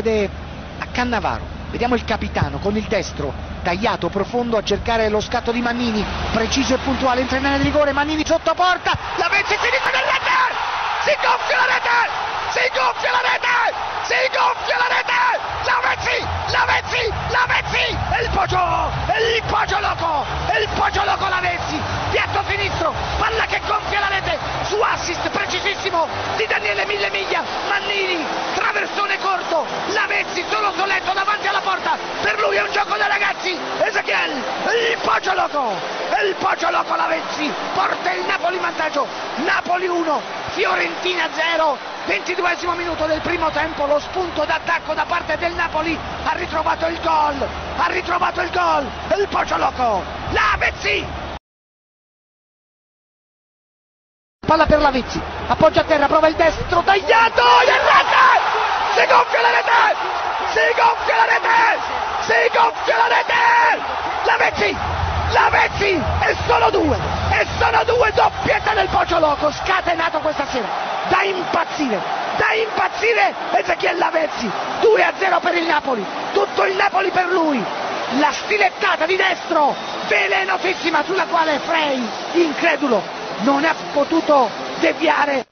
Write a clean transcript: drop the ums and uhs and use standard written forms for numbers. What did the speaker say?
A Cannavaro, vediamo il capitano con il destro tagliato profondo a cercare lo scatto di Mannini, preciso e puntuale, entra in area di rigore, Mannini sotto porta, Lavezzi finisce nel rete, si gonfia la rete, si gonfia la rete, si gonfia la rete, Lavezzi, e il poggio loco Lavezzi, piatto sinistro, palla che gonfia la rete, su assist precisissimo di Daniele Mille Miglia, Mannini, traversone corto, Lavezzi solo soletto davanti alla porta, per lui è un gioco da ragazzi, Ezequiel, il poggio loco Lavezzi, porta il Napoli in vantaggio, Napoli 1, Fiorentina 0, 22esimo minuto del primo tempo, lo spunto d'attacco da parte del Napoli, ha ritrovato il gol, il poggio loco, Lavezzi! Palla per Lavezzi, appoggia a terra, prova il destro, tagliato, in rete! Si gonfia la rete! Lavezzi! E sono due, doppietta del poggio loco, scatenato questa sera, da impazzire, Ezequiel Lavezzi, 2-0 per il Napoli, tutto il Napoli per lui, la stilettata di destro, velenosissima sulla quale Frey, incredulo, non ha potuto deviare.